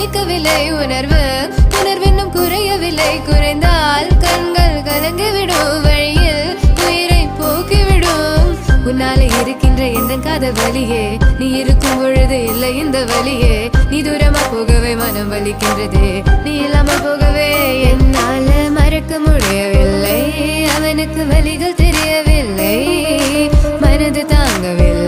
வலிக்கவில்லை உணர்வு உணர்வென்னும் குறையவில்லை குறைந்தால் கண்கள் கலங்கிவிடும் வழியில் உயிரை போக்கிவிடும் உன்னாலே இருக்கின்ற எந்த காதல் வலியே நீ இருக்கும் பொழுது இல்லை இந்த வலியே நீ தூரமா போகவே மனம் வலிக்கின்றது நீ இல்லாமல் போகவே என்னால மறக்க முடியவில்லை அவனுக்கு வலிகள் தெரியவில்லை மனது தாங்கவில்லை